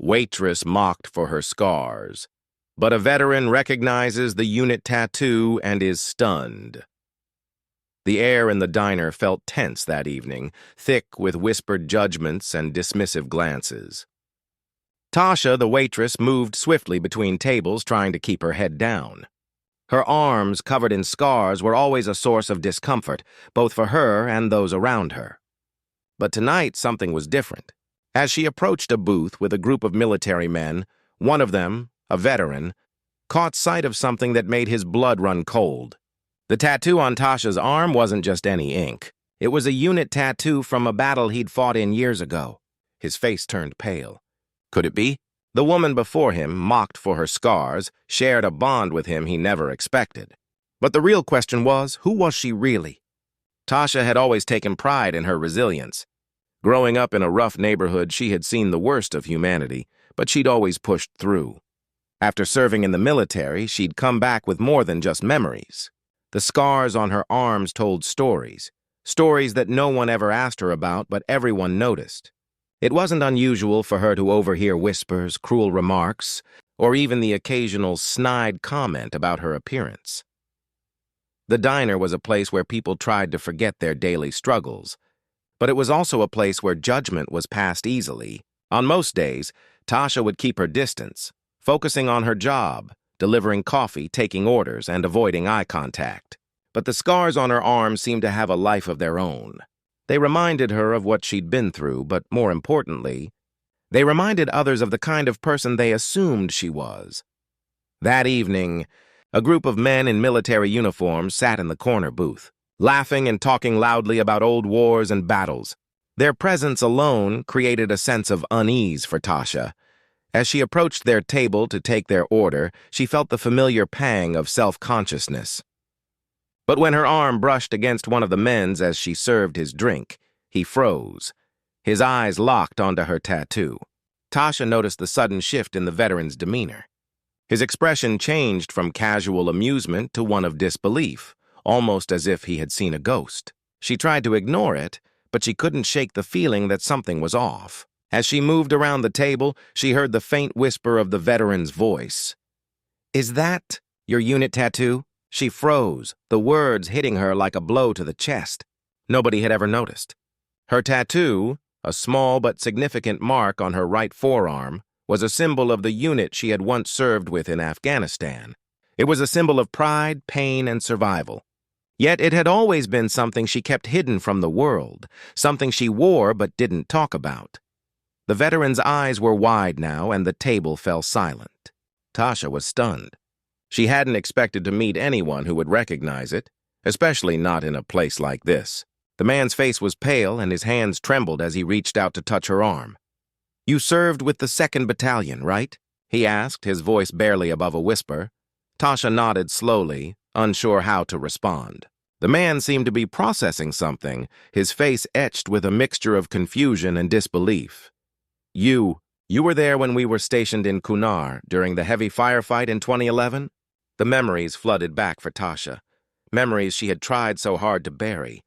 waitress mocked for her scars. But a veteran recognizes the unit tattoo and is stunned. The air in the diner felt tense that evening, thick with whispered judgments and dismissive glances. Tasha, the waitress, moved swiftly between tables, trying to keep her head down. Her arms, covered in scars, were always a source of discomfort, both for her and those around her. But tonight, something was different. As she approached a booth with a group of military men, one of them, a veteran, caught sight of something that made his blood run cold. The tattoo on Tasha's arm wasn't just any ink. It was a unit tattoo from a battle he'd fought in years ago. His face turned pale. Could it be? The woman before him, mocked for her scars, shared a bond with him he never expected. But the real question was, who was she really? Tasha had always taken pride in her resilience. Growing up in a rough neighborhood, she had seen the worst of humanity, but she'd always pushed through. After serving in the military, she'd come back with more than just memories. The scars on her arms told stories that no one ever asked her about, but everyone noticed. It wasn't unusual for her to overhear whispers, cruel remarks, or even the occasional snide comment about her appearance. The diner was a place where people tried to forget their daily struggles, but it was also a place where judgment was passed easily. On most days, Tasha would keep her distance, focusing on her job, delivering coffee, taking orders, and avoiding eye contact. But the scars on her arms seemed to have a life of their own. They reminded her of what she'd been through, but more importantly, they reminded others of the kind of person they assumed she was. That evening, a group of men in military uniforms sat in the corner booth, laughing and talking loudly about old wars and battles. Their presence alone created a sense of unease for Tasha. As she approached their table to take their order, she felt the familiar pang of self-consciousness. But when her arm brushed against one of the men's as she served his drink, he froze. His eyes locked onto her tattoo. Tasha noticed the sudden shift in the veteran's demeanor. His expression changed from casual amusement to one of disbelief, almost as if he had seen a ghost. She tried to ignore it, but she couldn't shake the feeling that something was off. As she moved around the table, she heard the faint whisper of the veteran's voice. "Is that your unit tattoo?" She froze, the words hitting her like a blow to the chest. Nobody had ever noticed. Her tattoo, a small but significant mark on her right forearm, was a symbol of the unit she had once served with in Afghanistan. It was a symbol of pride, pain, and survival. Yet it had always been something she kept hidden from the world, something she wore but didn't talk about. The veteran's eyes were wide now, and the table fell silent. Tasha was stunned. She hadn't expected to meet anyone who would recognize it, especially not in a place like this. The man's face was pale, and his hands trembled as he reached out to touch her arm. "You served with the 2nd Battalion, right?" he asked, his voice barely above a whisper. Tasha nodded slowly, unsure how to respond. The man seemed to be processing something, his face etched with a mixture of confusion and disbelief. You were there when we were stationed in Kunar during the heavy firefight in 2011? The memories flooded back for Tasha, memories she had tried so hard to bury.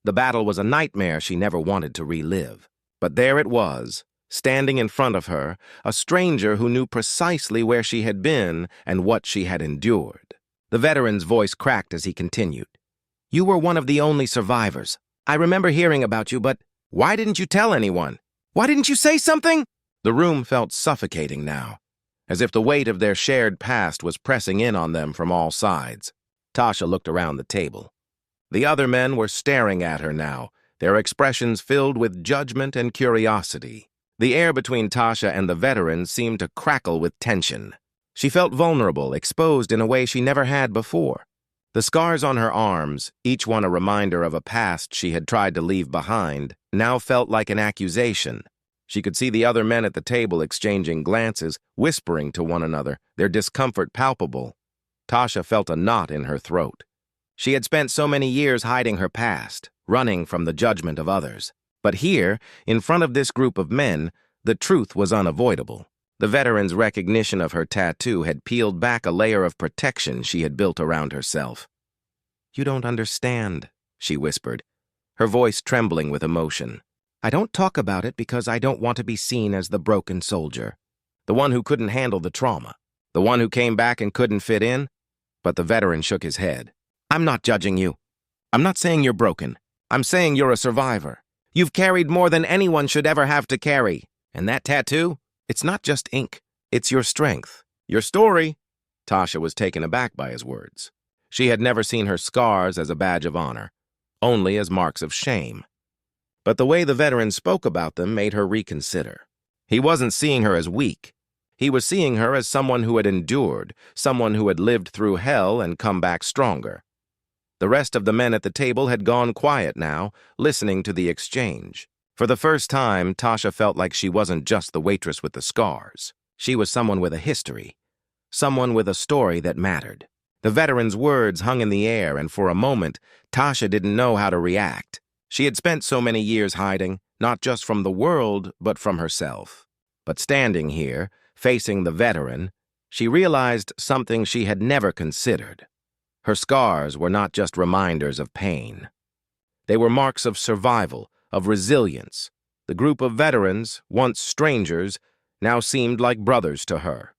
The battle was a nightmare she never wanted to relive. But there it was, standing in front of her, a stranger who knew precisely where she had been and what she had endured. The veteran's voice cracked as he continued. "You were one of the only survivors. I remember hearing about you, but why didn't you tell anyone? Why didn't you say something?" The room felt suffocating now, as if the weight of their shared past was pressing in on them from all sides. Tasha looked around the table. The other men were staring at her now, their expressions filled with judgment and curiosity. The air between Tasha and the veteran seemed to crackle with tension. She felt vulnerable, exposed in a way she never had before. The scars on her arms, each one a reminder of a past she had tried to leave behind, now felt like an accusation. She could see the other men at the table exchanging glances, whispering to one another, their discomfort palpable. Tasha felt a knot in her throat. She had spent so many years hiding her past, running from the judgment of others. But here, in front of this group of men, the truth was unavoidable. The veteran's recognition of her tattoo had peeled back a layer of protection she had built around herself. "You don't understand," she whispered, her voice trembling with emotion. "I don't talk about it because I don't want to be seen as the broken soldier. the one who couldn't handle the trauma, the one who came back and couldn't fit in. But the veteran shook his head. I'm not judging you. I'm not saying you're broken. I'm saying you're a survivor. You've carried more than anyone should ever have to carry. And that tattoo? It's not just ink. It's your strength. Your story. Tasha was taken aback by his words. She had never seen her scars as a badge of honor, only as marks of shame. But the way the veteran spoke about them made her reconsider. He wasn't seeing her as weak. He was seeing her as someone who had endured, someone who had lived through hell and come back stronger. The rest of the men at the table had gone quiet now, listening to the exchange. For the first time, Tasha felt like she wasn't just the waitress with the scars. She was someone with a history, someone with a story that mattered. The veteran's words hung in the air, and for a moment, Tasha didn't know how to react. She had spent so many years hiding, not just from the world, but from herself. But standing here, facing the veteran, she realized something she had never considered. Her scars were not just reminders of pain. They were marks of survival, of resilience. The group of veterans, once strangers, now seemed like brothers to her.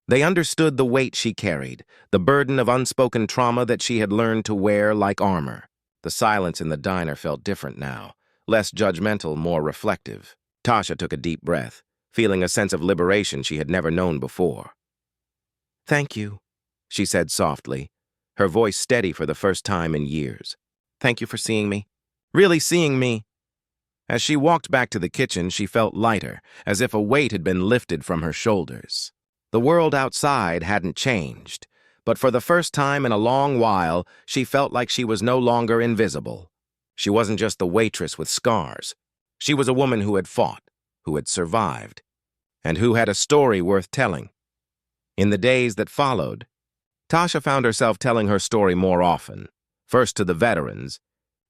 They understood the weight she carried, the burden of unspoken trauma that she had learned to wear like armor. The silence in the diner felt different now, less judgmental, more reflective. Tasha took a deep breath, feeling a sense of liberation she had never known before. "Thank you," she said softly, her voice steady for the first time in years. "Thank you for seeing me. Really seeing me." As she walked back to the kitchen, she felt lighter, as if a weight had been lifted from her shoulders. The world outside hadn't changed, but for the first time in a long while, she felt like she was no longer invisible. She wasn't just the waitress with scars. She was a woman who had fought, who had survived, and who had a story worth telling. In the days that followed, Tasha found herself telling her story more often, first to the veterans,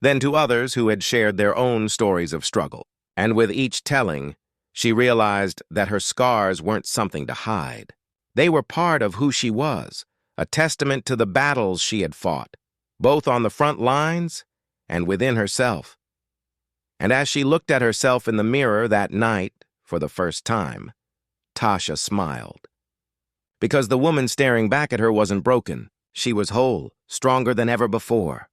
then to others who had shared their own stories of struggle. And with each telling, she realized that her scars weren't something to hide. They were part of who she was, a testament to the battles she had fought, both on the front lines and within herself. And as she looked at herself in the mirror that night, for the first time, Tasha smiled. Because the woman staring back at her wasn't broken. She was whole, stronger than ever before.